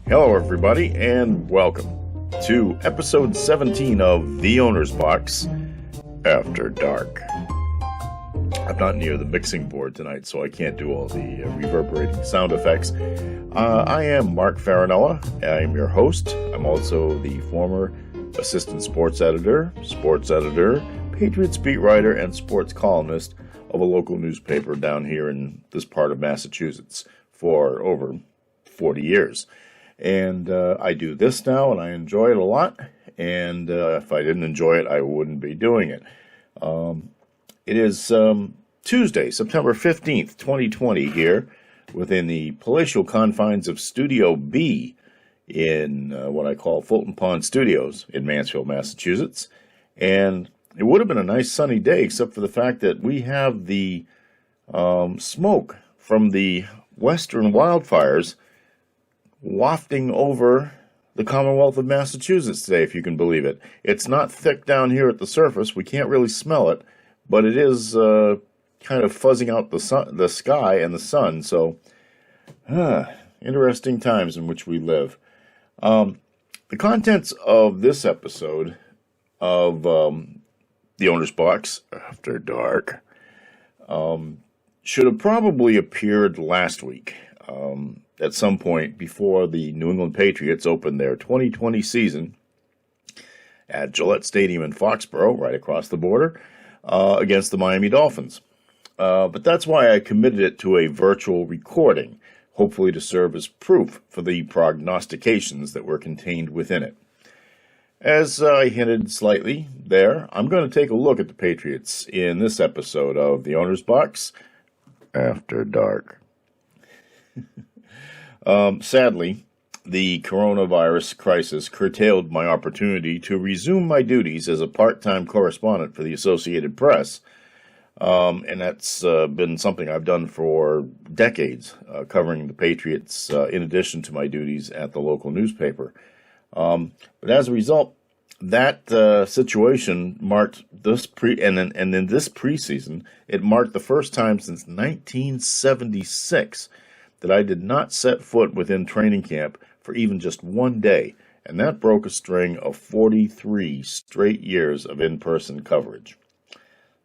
Hello, everybody, and welcome to episode 17 of The Owner's Box After Dark. I'm not near the mixing board tonight, so I can't do all the reverberating sound effects. I am Mark Farinella. I'm your host. I'm also the former assistant sports editor, Patriots beat writer, and sports columnist of a local newspaper down here in this part of Massachusetts for over 40 years. And I do this now, and I enjoy it a lot. And if I didn't enjoy it, I wouldn't be doing it. It is Tuesday, September 15th, 2020 here, within the palatial confines of Studio B in what I call Fulton Pond Studios in Mansfield, Massachusetts. And it would have been a nice sunny day, except for the fact that we have the smoke from the western wildfires wafting over the Commonwealth of Massachusetts today, if you can believe it. It's not thick down here at the surface. We can't really smell it, but it is kind of fuzzing out the sky and the sun. So, interesting times in which we live. The contents of this episode of The Owner's Box After Dark should have probably appeared last week. At some point before the New England Patriots opened their 2020 season at Gillette Stadium in Foxborough, right across the border, against the Miami Dolphins. But that's why I committed it to a virtual recording, hopefully to serve as proof for the prognostications that were contained within it. As I hinted slightly there, I'm going to take a look at the Patriots in this episode of The Owner's Box After Dark. Sadly, the coronavirus crisis curtailed my opportunity to resume my duties as a part-time correspondent for the Associated Press, and that's been something I've done for decades, covering the Patriots in addition to my duties at the local newspaper. But as a result, that situation marked this and in this preseason, it marked the first time since 1976 that I did not set foot within training camp for even just one day, and that broke a string of 43 straight years of in-person coverage.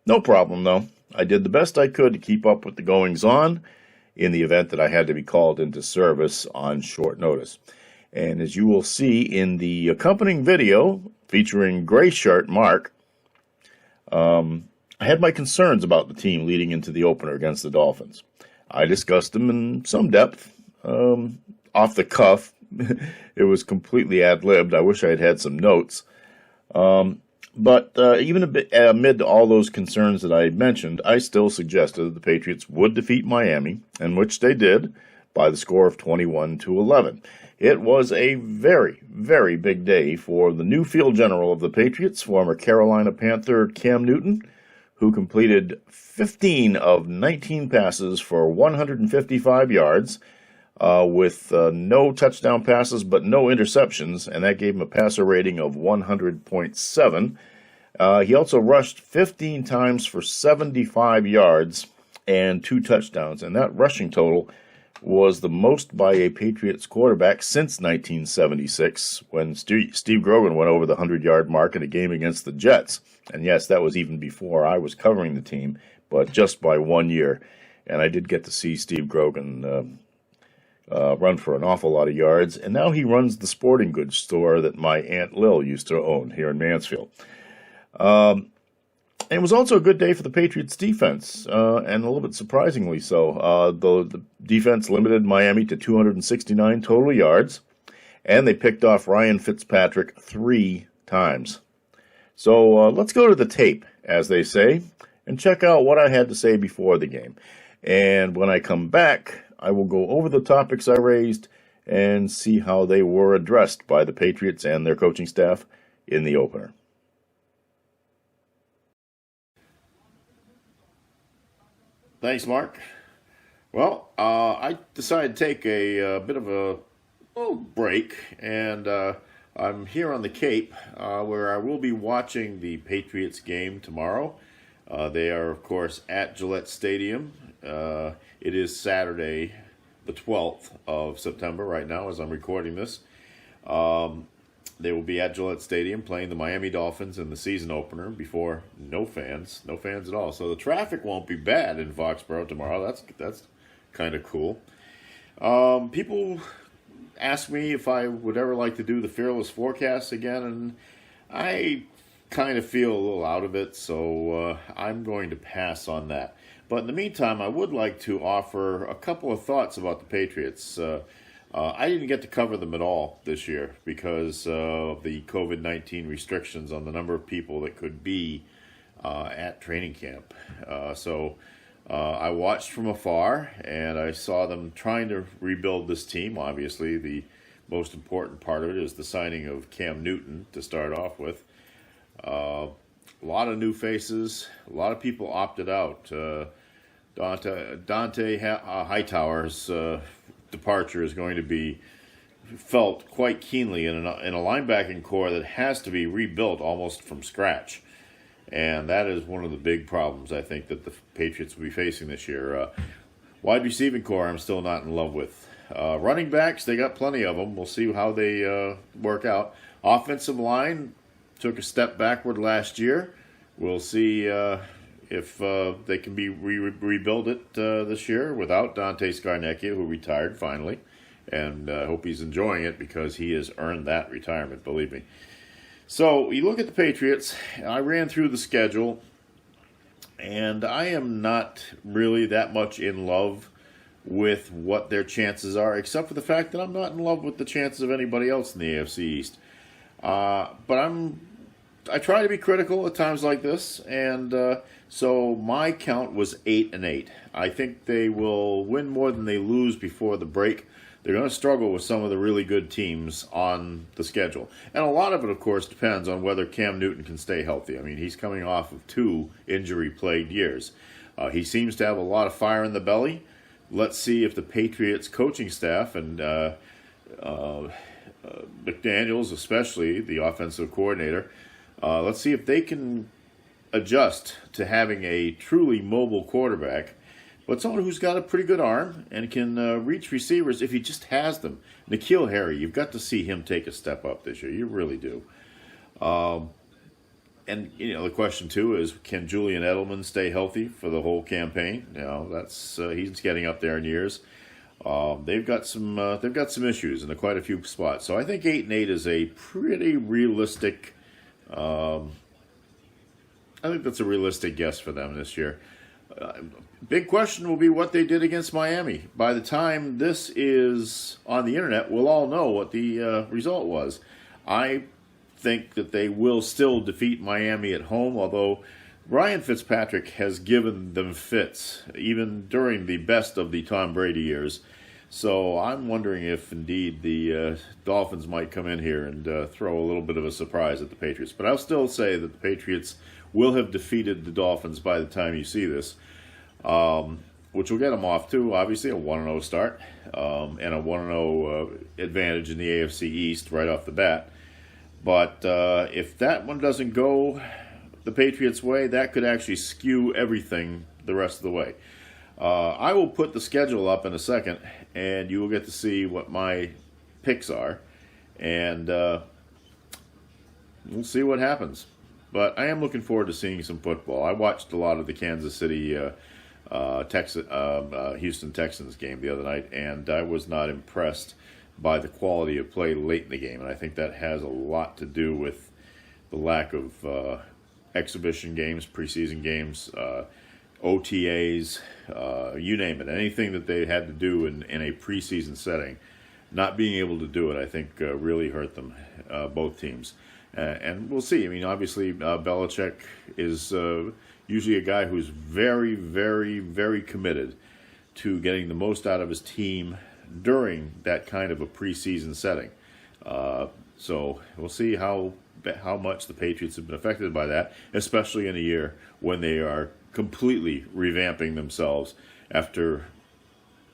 No problem, though. I did the best I could to keep up with the goings-on in the event that I had to be called into service on short notice. And as you will see in the accompanying video featuring Gray Shirt Mark, I had my concerns about the team leading into the opener against the Dolphins. I discussed them in some depth, off the cuff. It was completely ad-libbed. I wish I had had some notes. But even amid all those concerns that I mentioned, I still suggested that the Patriots would defeat Miami, and which they did, by the score of 21-11. It was a very, very big day for the new field general of the Patriots, former Carolina Panther Cam Newton, who completed 15 of 19 passes for 155 yards with no touchdown passes but no interceptions, and that gave him a passer rating of 100.7. He also rushed 15 times for 75 yards and 2 touchdowns, and that rushing total was the most by a Patriots quarterback since 1976, when Steve Grogan went over the 100-yard mark in a game against the Jets. And yes, that was even before I was covering the team, but just by 1 year. And I did get to see Steve Grogan run for an awful lot of yards. And now he runs the sporting goods store that my Aunt Lil used to own here in Mansfield. And it was also a good day for the Patriots defense, and a little bit surprisingly so. The defense limited Miami to 269 total yards, and they picked off Ryan Fitzpatrick 3 times. So let's go to the tape, as they say, and check out what I had to say before the game. And when I come back, I will go over the topics I raised and see how they were addressed by the Patriots and their coaching staff in the opener. Thanks, Mark. Well, I decided to take a bit of a little break, and I'm here on the Cape, where I will be watching the Patriots game tomorrow. They are, of course, at Gillette Stadium. It is Saturday, the 12th of September right now as I'm recording this. They will be at Gillette Stadium playing the Miami Dolphins in the season opener before no fans at all. So the traffic won't be bad in Foxborough tomorrow. That's kind of cool. People ask me if I would ever like to do the Fearless Forecast again, and I kind of feel a little out of it, so I'm going to pass on that. But in the meantime, I would like to offer a couple of thoughts about the Patriots. I didn't get to cover them at all this year because of the COVID-19 restrictions on the number of people that could be at training camp. So I watched from afar, and I saw them trying to rebuild this team. Obviously, the most important part of it is the signing of Cam Newton to start off with. A lot of new faces. A lot of people opted out. Dante Hightower's departure is going to be felt quite keenly in a linebacking core that has to be rebuilt almost from scratch. And that is one of the big problems, I think, that the Patriots will be facing this year. Wide receiving core, I'm still not in love with. Running backs, they got plenty of them. We'll see how they work out. Offensive line took a step backward last year. We'll see if they can be rebuild it this year without Dante Scarnecchia, who retired finally. And I hope he's enjoying it because he has earned that retirement, believe me. So you look at the Patriots, I ran through the schedule, and I am not really that much in love with what their chances are, except for the fact that I'm not in love with the chances of anybody else in the AFC East. But I try to be critical at times like this, and so my count was 8-8. I think they will win more than they lose before the break. They're going to struggle with some of the really good teams on the schedule. And a lot of it, of course, depends on whether Cam Newton can stay healthy. I mean, he's coming off of 2 injury-plagued years. He seems to have a lot of fire in the belly. Let's see if the Patriots coaching staff and McDaniels, especially the offensive coordinator, let's see if they can adjust to having a truly mobile quarterback, but someone who's got a pretty good arm and can reach receivers if he just has them. N'Keal Harry, you've got to see him take a step up this year. You really do. And the question too is, can Julian Edelman stay healthy for the whole campaign? That's he's getting up there in years. They've got some issues in quite a few spots. So I think 8-8 is a pretty realistic. I think that's a realistic guess for them this year. Big question will be what they did against Miami. By the time this is on the internet, we'll all know what the result was. I think that they will still defeat Miami at home, although Ryan Fitzpatrick has given them fits, even during the best of the Tom Brady years. So I'm wondering if indeed the Dolphins might come in here and throw a little bit of a surprise at the Patriots. But I'll still say that the Patriots will have defeated the Dolphins by the time you see this, which will get them off to, obviously, a 1-0 start and a 1-0 advantage in the AFC East right off the bat. But if that one doesn't go the Patriots' way, that could actually skew everything the rest of the way. I will put the schedule up in a second, and you will get to see what my picks are, and we'll see what happens. But I am looking forward to seeing some football. I watched a lot of the Kansas City, Houston Texans game the other night, and I was not impressed by the quality of play late in the game. And I think that has a lot to do with the lack of exhibition games, preseason games, OTAs, you name it. Anything that they had to do in a preseason setting, not being able to do it, I think really hurt them, both teams. And we'll see. I mean, obviously, Belichick is usually a guy who's very, very, very committed to getting the most out of his team during that kind of a preseason setting. So we'll see how much the Patriots have been affected by that, especially in a year when they are completely revamping themselves after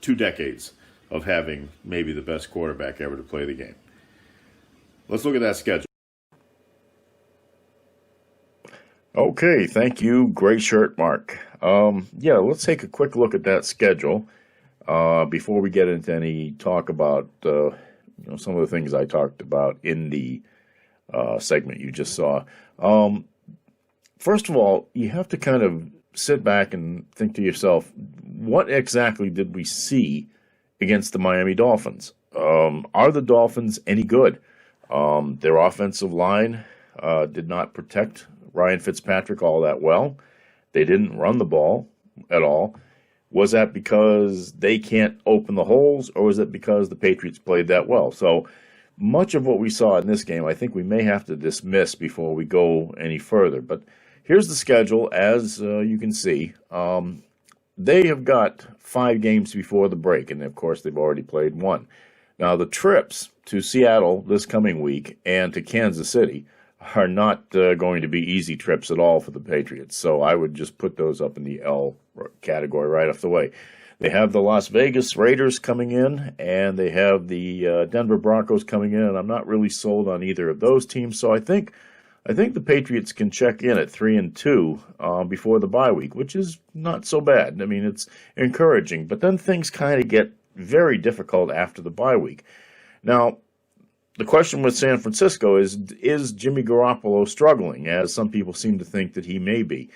2 decades of having maybe the best quarterback ever to play the game. Let's look at that schedule. Okay, thank you. Great shirt, Mark. Let's take a quick look at that schedule. before we get into any talk about some of the things I talked about in the segment you just saw. First of all, you have to kind of sit back and think to yourself, what exactly did we see against the Miami Dolphins? Are the Dolphins any good? Their offensive line did not protect Ryan Fitzpatrick all that well. They didn't run the ball at all. Was that because they can't open the holes, or was it because the Patriots played that well? So much of what we saw in this game, I think we may have to dismiss before we go any further. But here's the schedule, as you can see. They have got 5 games before the break, and of course they've already played 1. Now the trips to Seattle this coming week and to Kansas City are not going to be easy trips at all for the Patriots. So I would just put those up in the L category right off the way. They have the Las Vegas Raiders coming in, and they have the Denver Broncos coming in, and I'm not really sold on either of those teams. So I think the Patriots can check in at 3-2 before the bye week, which is not so bad. I mean, it's encouraging, but then things kind of get very difficult after the bye week. Now, the question with San Francisco is Jimmy Garoppolo struggling, as some people seem to think that he may be?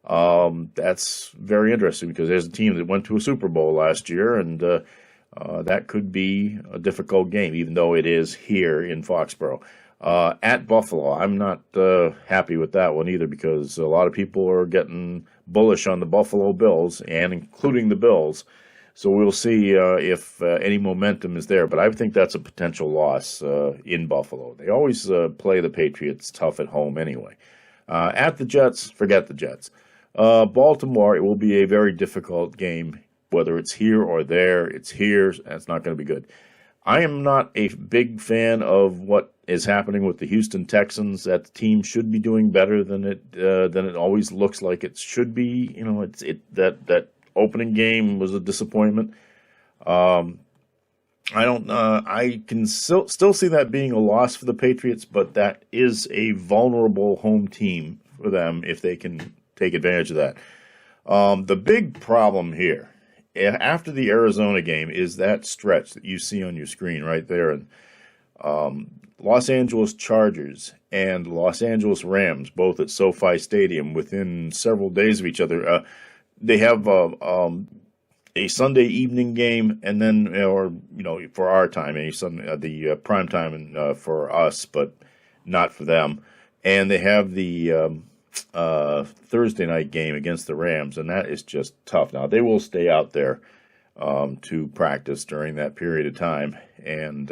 That's very interesting because there's a team that went to a Super Bowl last year, and that could be a difficult game, even though it is here in Foxborough. At Buffalo, I'm not happy with that one either, because a lot of people are getting bullish on the Buffalo Bills, and including the Bills. So we'll see if any momentum is there. But I think that's a potential loss in Buffalo. They always play the Patriots tough at home anyway. At the Jets, forget the Jets. Baltimore, it will be a very difficult game. Whether it's here or there, it's here. That's not going to be good. I am not a big fan of what is happening with the Houston Texans. That team should be doing better than it always looks like it should be. You know, that opening game was a disappointment. I can still see that being a loss for the Patriots, but that is a vulnerable home team for them if they can take advantage of that. The big problem here, after the Arizona game, is that stretch that you see on your screen right there. And Los Angeles Chargers and Los Angeles Rams, both at SoFi Stadium, within several days of each other. They have a Sunday evening game, and then, for our time, the prime time for us, but not for them. And they have the Thursday night game against the Rams, and that is just tough. Now, they will stay out there to practice during that period of time, and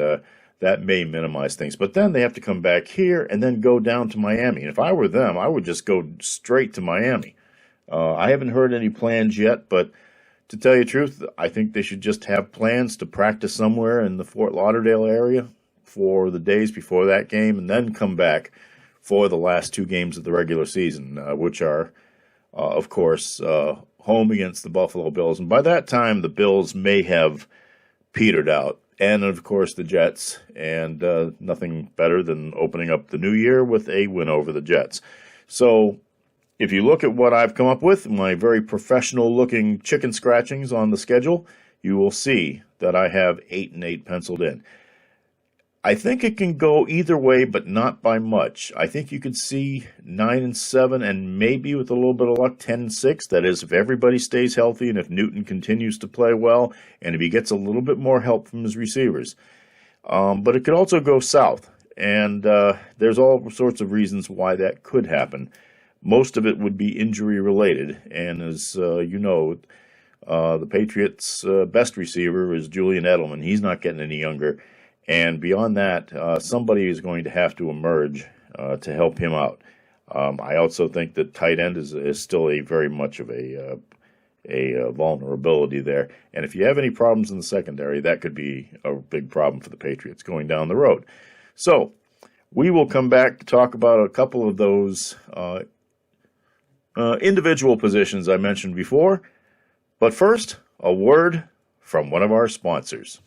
that may minimize things. But then they have to come back here and then go down to Miami. And if I were them, I would just go straight to Miami. I haven't heard any plans yet, but to tell you the truth, I think they should just have plans to practice somewhere in the Fort Lauderdale area for the days before that game, and then come back for the last 2 games of the regular season, which are, of course, home against the Buffalo Bills. And by that time, the Bills may have petered out. And, of course, the Jets, and nothing better than opening up the new year with a win over the Jets. So if you look at what I've come up with, my very professional-looking chicken scratchings on the schedule, you will see that I have 8-8 penciled in. I think it can go either way, but not by much. I think you could see 9-7, and maybe with a little bit of luck, 10-6. That is, if everybody stays healthy and if Newton continues to play well, and if he gets a little bit more help from his receivers. But it could also go south, and there's all sorts of reasons why that could happen. Most of it would be injury-related, and as the Patriots' best receiver is Julian Edelman. He's not getting any younger. And beyond that, somebody is going to have to emerge to help him out. I also think that tight end is still a very much of a vulnerability there. And if you have any problems in the secondary, that could be a big problem for the Patriots going down the road. So we will come back to talk about a couple of those individual positions I mentioned before. But first, a word from one of our sponsors.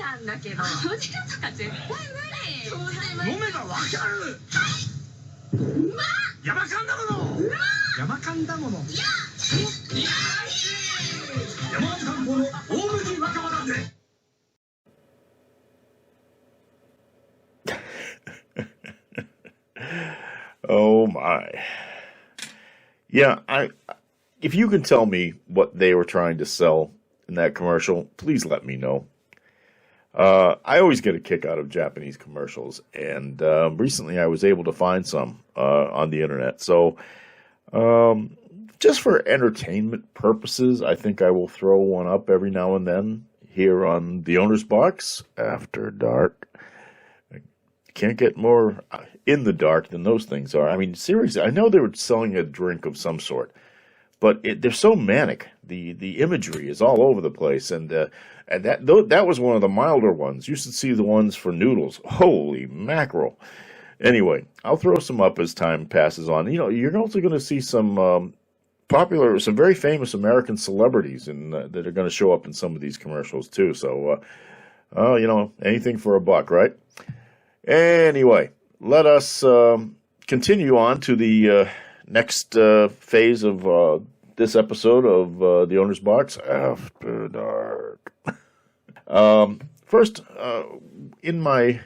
なんだけど。青汁とか絶対無理。飲めばわかる。うまっ。山噛んだもの。うまっ。山噛んだもの。いや。いや。山形観光の大麦若葉なんで。Oh my. Yeah, if you can tell me what they were trying to sell in that commercial, please let me know. I always get a kick out of Japanese commercials, and recently I was able to find some on the internet. So, just for entertainment purposes, I think I will throw one up every now and then here on the Owner's Box After Dark. Can't get more in the dark than those things are. I mean, seriously, I know they were selling a drink of some sort, but they're so manic. The imagery is all over the place, and that was one of the milder ones. You should see the ones for noodles. Holy mackerel! Anyway, I'll throw some up as time passes on. You know, you're also going to see some some very famous American celebrities that are going to show up in some of these commercials too. So, anything for a buck, right? Anyway, let us continue on to the next phase of this episode of the Owner's Box After Dark. First, in my,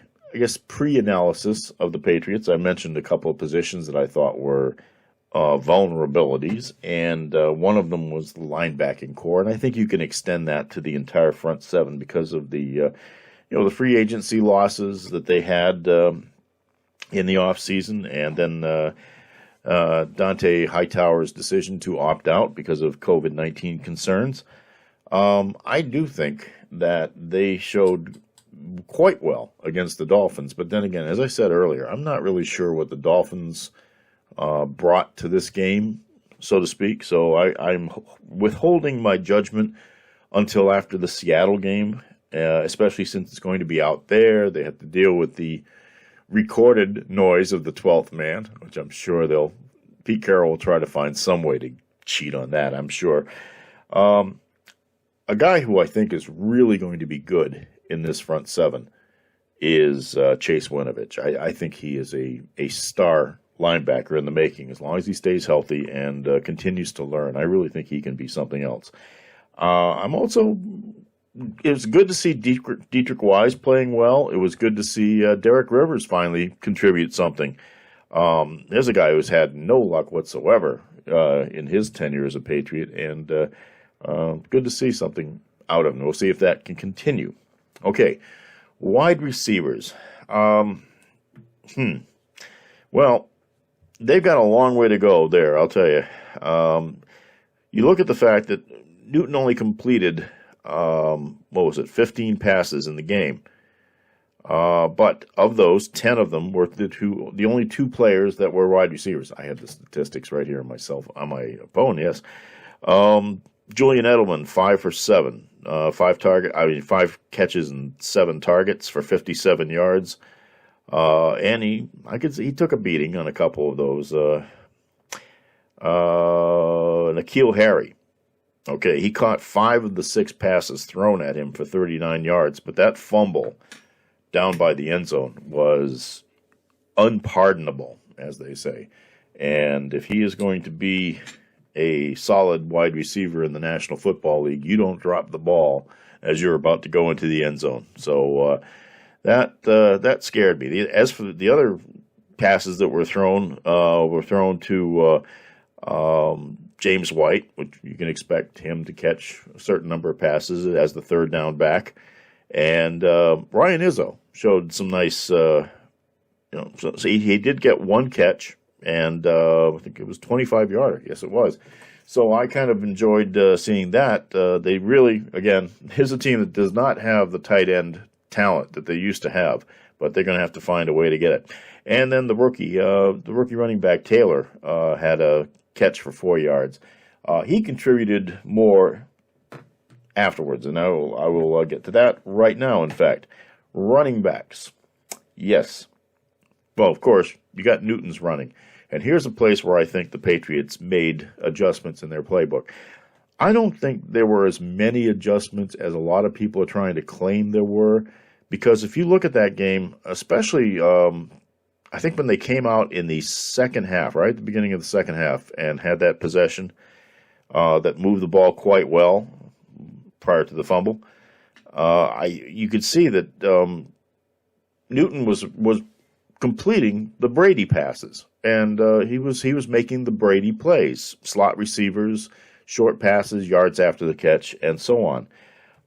pre-analysis of the Patriots, I mentioned a couple of positions that I thought were vulnerabilities, and one of them was the linebacking core, and I think you can extend that to the entire front seven because of the the free agency losses that they had in the offseason, and then Dante Hightower's decision to opt out because of COVID-19 concerns. I do think that they showed quite well against the Dolphins, but then again, as I said earlier, I'm not really sure what the Dolphins brought to this game, so to speak, so I'm withholding my judgment until after the Seattle game. Especially since it's going to be out there. They have to deal with the recorded noise of the 12th man, which I'm sure Pete Carroll will try to find some way to cheat on that, I'm sure. A guy who I think is really going to be good in this front seven is Chase Winovich. I think he is a star linebacker in the making, as long as he stays healthy and continues to learn. I really think he can be something else. It was good to see Dietrich Wise playing well. It was good to see Derek Rivers finally contribute something. There's a guy who's had no luck whatsoever in his tenure as a Patriot, and good to see something out of him. We'll see if that can continue. Okay, wide receivers. Well, they've got a long way to go there, I'll tell you. You look at the fact that Newton only completed 15 passes in the game. But of those, 10 of them were the only two players that were wide receivers. I have the statistics right here on my phone, yes. Julian Edelman, 5 for 7. 5 catches and 7 targets for 57 yards. And he took a beating on a couple of those. N'Keal Harry. Okay, he caught 5 of the 6 passes thrown at him for 39 yards, but that fumble down by the end zone was unpardonable, as they say. And if he is going to be a solid wide receiver in the National Football League, you don't drop the ball as you're about to go into the end zone. So that scared me. As for the other passes that were thrown to James White, which you can expect him to catch a certain number of passes as the third down back. And Ryan Izzo showed some nice, so he did get one catch, and I think it was 25-yarder. Yes, it was. So I kind of enjoyed seeing that. They really, again, here's a team that does not have the tight end talent that they used to have, but they're going to have to find a way to get it. And then the rookie running back Taylor had a catch for 4 yards. He contributed more afterwards, and I will get to that right now, in fact. Running backs. Yes. Well, of course, you got Newton's running. And here's a place where I think the Patriots made adjustments in their playbook. I don't think there were as many adjustments as a lot of people are trying to claim there were, because if you look at that game, especially I think when they came out in the second half, right at the beginning of the second half, and had that possession that moved the ball quite well prior to the fumble, you could see that Newton was completing the Brady passes, and he was making the Brady plays, slot receivers, short passes, yards after the catch, and so on.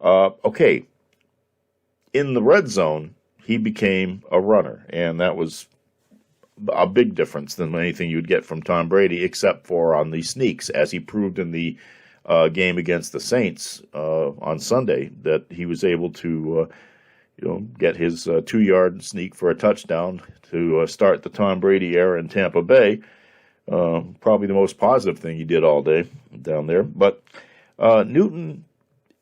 Okay, in the red zone, he became a runner, and that was a big difference than anything you'd get from Tom Brady, except for on the sneaks, as he proved in the game against the Saints on Sunday, that he was able to get his 2-yard sneak for a touchdown to start the Tom Brady era in Tampa Bay. Probably the most positive thing he did all day down there. But Newton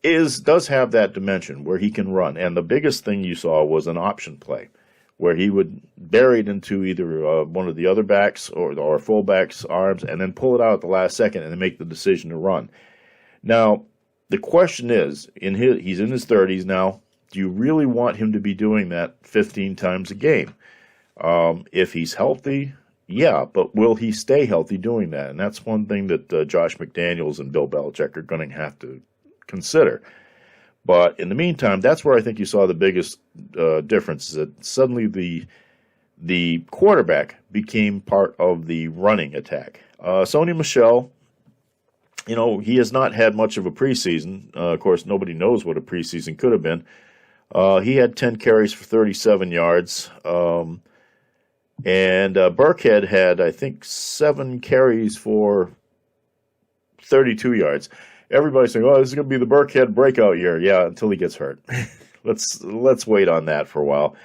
does have that dimension where he can run. And the biggest thing you saw was an option play where he would bury it into either one of the other backs or fullback's arms and then pull it out at the last second and then make the decision to run. Now, the question is, he's in his 30s now. Do you really want him to be doing that 15 times a game? If he's healthy, yeah, but will he stay healthy doing that? And that's one thing that Josh McDaniels and Bill Belichick are going to have to consider. But in the meantime, that's where I think you saw the biggest difference, is that suddenly the quarterback became part of the running attack. Sony Michel, he has not had much of a preseason. Of course, nobody knows what a preseason could have been. He had 10 carries for 37 yards. And Burkhead had, I think, 7 carries for 32 yards. Everybody's saying, "Oh, this is going to be the Burkhead breakout year." Yeah, until he gets hurt. Let's wait on that for a while.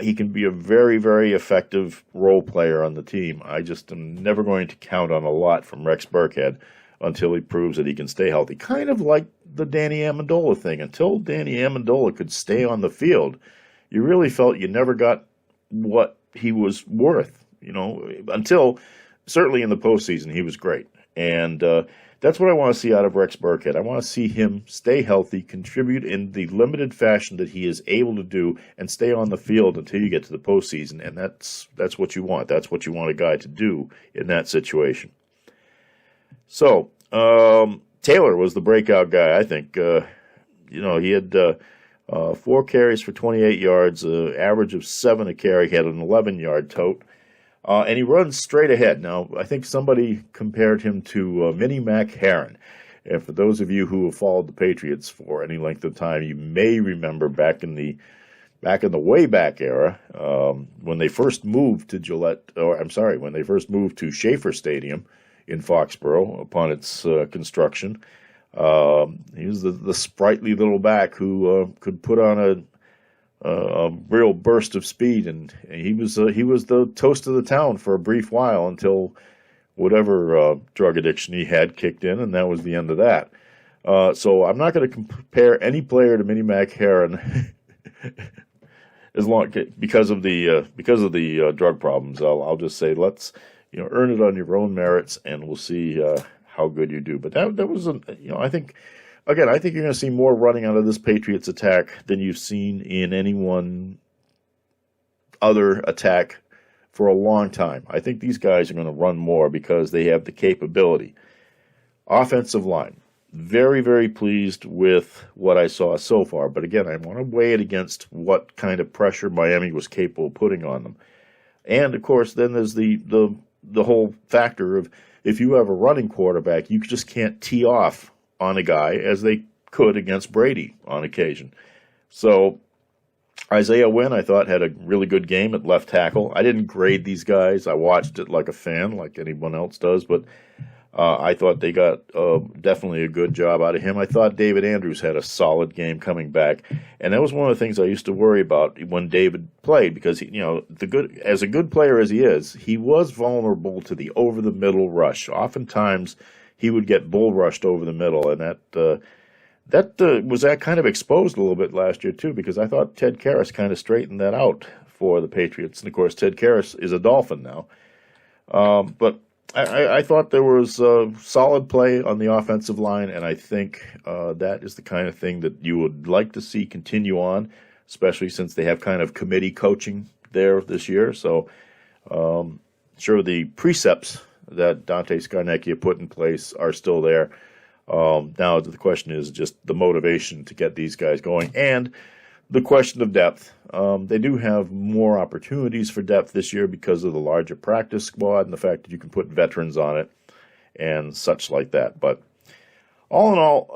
He can be a very, very effective role player on the team. I just am never going to count on a lot from Rex Burkhead until he proves that he can stay healthy. Kind of like the Danny Amendola thing. Until Danny Amendola could stay on the field, you really felt you never got what he was worth, until certainly in the postseason he was great. And that's what I want to see out of Rex Burkhead. I want to see him stay healthy, contribute in the limited fashion that he is able to do, and stay on the field until you get to the postseason. And that's what you want. That's what you want a guy to do in that situation. So Taylor was the breakout guy, I think. He had 4 carries for 28 yards, average of 7 a carry. He had an 11-yard tote. And he runs straight ahead. Now, I think somebody compared him to Minnie Mac Heron. And for those of you who have followed the Patriots for any length of time, you may remember back in the way back era, when they first moved to when they first moved to Schaefer Stadium in Foxborough upon its construction. He was the sprightly little back who could put on a real burst of speed, and he was the toast of the town for a brief while until whatever drug addiction he had kicked in, and that was the end of that. So I'm not going to compare any player to Minnie Mac Heron because of the drug problems. I'll just say let's earn it on your own merits, and we'll see how good you do. But that was I think. Again, I think you're going to see more running out of this Patriots attack than you've seen in any one other attack for a long time. I think these guys are going to run more because they have the capability. Offensive line, very, very pleased with what I saw so far. But again, I want to weigh it against what kind of pressure Miami was capable of putting on them. And, of course, then there's the whole factor of if you have a running quarterback, you just can't tee off on a guy as they could against Brady on occasion. So Isaiah Wynn, I thought, had a really good game at left tackle. I didn't grade these guys. I watched it like a fan, like anyone else does, but I thought they got definitely a good job out of him. I thought David Andrews had a solid game coming back, and that was one of the things I used to worry about when David played, because as a good player as he is, he was vulnerable to the over-the-middle rush. Oftentimes, he would get bull rushed over the middle, and that was kind of exposed a little bit last year too, because I thought Ted Karras kind of straightened that out for the Patriots. And of course, Ted Karras is a Dolphin now. But I thought there was solid play on the offensive line, and I think that is the kind of thing that you would like to see continue on, especially since they have kind of committee coaching there this year. So, sure, the precepts that Dante Scarnecchia put in place are still there. Now, the question is just the motivation to get these guys going, and the question of depth. They do have more opportunities for depth this year because of the larger practice squad and the fact that you can put veterans on it and such like that. But all in all,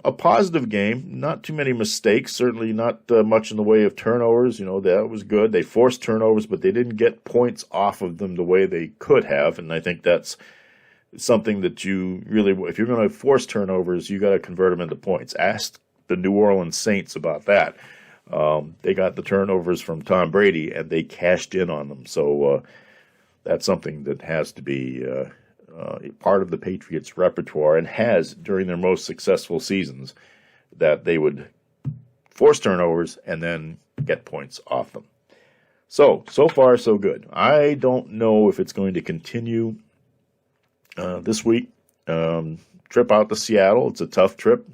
a positive game. Not too many mistakes. Certainly not much in the way of turnovers. You know, that was good. They forced turnovers, but they didn't get points off of them the way they could have. And I think that's something that you really, if you're going to force turnovers, you got to convert them into points. Ask the New Orleans Saints about that. They got the turnovers from Tom Brady, and they cashed in on them. So that's something that has to be part of the Patriots' repertoire, and has during their most successful seasons, that they would force turnovers and then get points off them. So far, so good. I don't know if it's going to continue this week. Trip out to Seattle. It's a tough trip.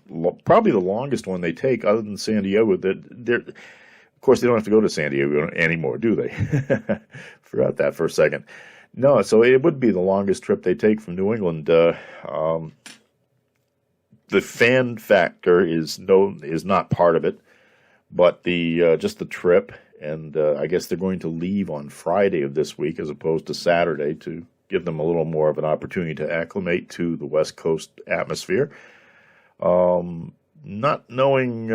Probably the longest one they take, other than San Diego. Of course, they don't have to go to San Diego anymore, do they? Forgot that for a second. No, so it would be the longest trip they take from New England. The fan factor is not part of it, but just the trip, and I guess they're going to leave on Friday of this week as opposed to Saturday to give them a little more of an opportunity to acclimate to the West Coast atmosphere. Not knowing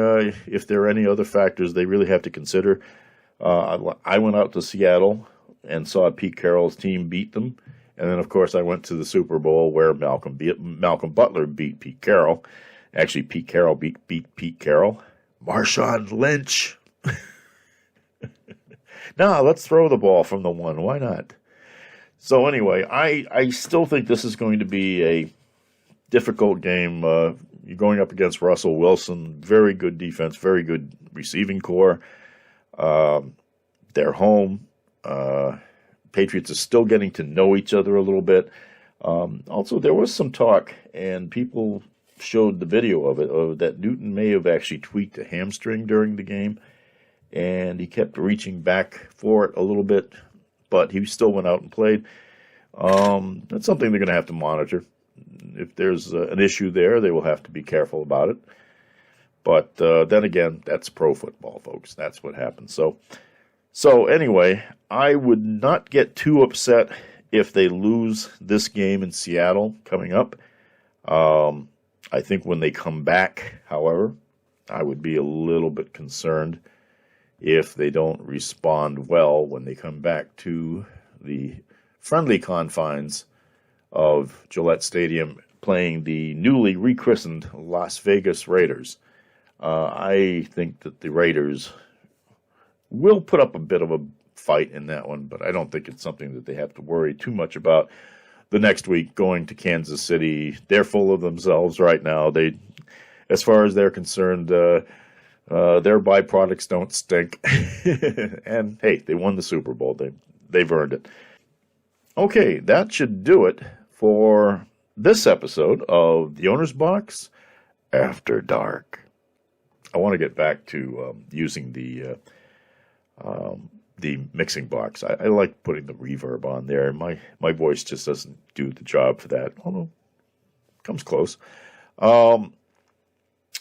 if there are any other factors they really have to consider. I went out to Seattle and saw Pete Carroll's team beat them. And then, of course, I went to the Super Bowl where Malcolm Butler beat Pete Carroll. Actually, Pete Carroll beat Pete Carroll. Marshawn Lynch. Now, let's throw the ball from the one. Why not? So anyway, I still think this is going to be a difficult game. You're going up against Russell Wilson. Very good defense, very good receiving core. They're home. Patriots are still getting to know each other a little bit. Also, there was some talk, and people showed the video of it, that Newton may have actually tweaked a hamstring during the game, and he kept reaching back for it a little bit, but he still went out and played. That's something they're going to have to monitor. If there's an issue there, they will have to be careful about it. But then again, that's pro football, folks. That's what happens. So anyway, I would not get too upset if they lose this game in Seattle coming up. I think when they come back, however, I would be a little bit concerned if they don't respond well when they come back to the friendly confines of Gillette Stadium playing the newly rechristened Las Vegas Raiders. I think that the Raiders will put up a bit of a fight in that one, but I don't think it's something that they have to worry too much about. The next week, going to Kansas City, they're full of themselves right now. They, as far as they're concerned, their byproducts don't stink. And hey, they won the Super Bowl. They've earned it. Okay, that should do it for this episode of The Owner's Box After Dark. I want to get back to using the mixing box. I like putting the reverb on there. My voice just doesn't do the job for that, although it comes close.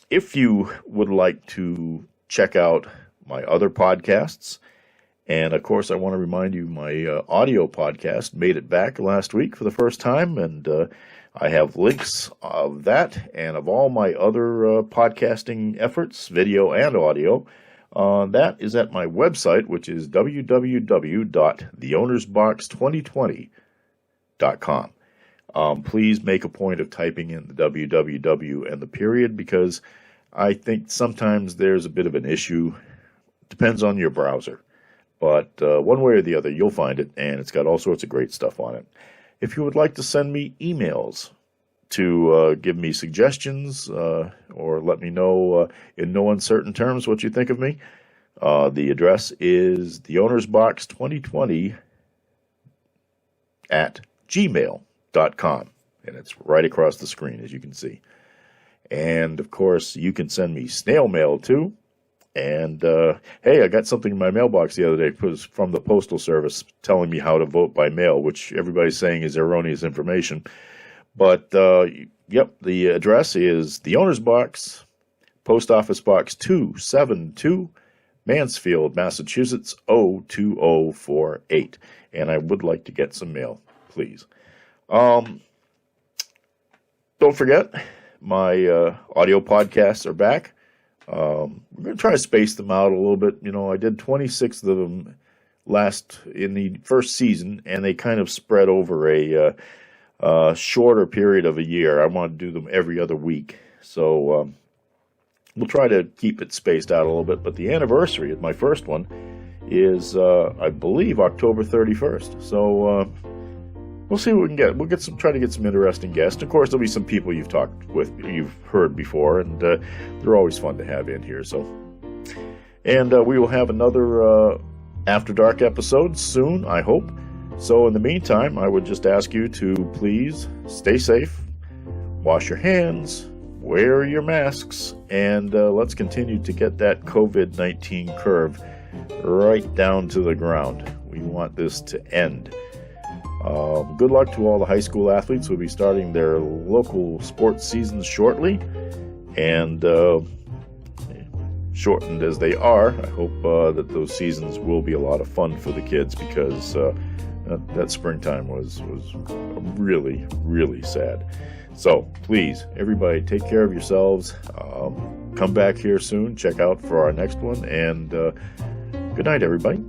If you would like to check out my other podcasts, and of course I want to remind you my audio podcast made it back last week for the first time, and I have links of that and of all my other podcasting efforts, video and audio. That is at my website, which is www.theownersbox2020.com. Please make a point of typing in the www and the period, because I think sometimes there's a bit of an issue. Depends on your browser. But one way or the other, you'll find it, and it's got all sorts of great stuff on it. If you would like to send me emails to give me suggestions or let me know in no uncertain terms what you think of me, the address is theownersbox2020 at theowners.com, and it's right across the screen, as you can see. And, of course, you can send me snail mail, too. And, hey, I got something in my mailbox the other day. It was from the Postal Service telling me how to vote by mail, which everybody's saying is erroneous information. But, yep, the address is the Owner's Box, Post Office Box 272, Mansfield, Massachusetts, 02048. And I would like to get some mail, please. Don't forget, my audio podcasts are back. We're going to try to space them out a little bit. You know, I did 26 of them in the first season, and they kind of spread over a shorter period of a year. I want to do them every other week. So we'll try to keep it spaced out a little bit. But the anniversary of my first one is, I believe, October 31st. So we'll see what we can get. We'll try to get some interesting guests. Of course, there'll be some people you've heard before, and they're always fun to have in here. So, and we will have another After Dark episode soon, I hope. So, in the meantime, I would just ask you to please stay safe, wash your hands, wear your masks, and let's continue to get that COVID-19 curve right down to the ground. We want this to end. Good luck to all the high school athletes who will be starting their local sports seasons shortly. And shortened as they are, I hope that those seasons will be a lot of fun for the kids, because that springtime was really, really sad. So please, everybody, take care of yourselves. Come back here soon. Check out for our next one. And good night, everybody.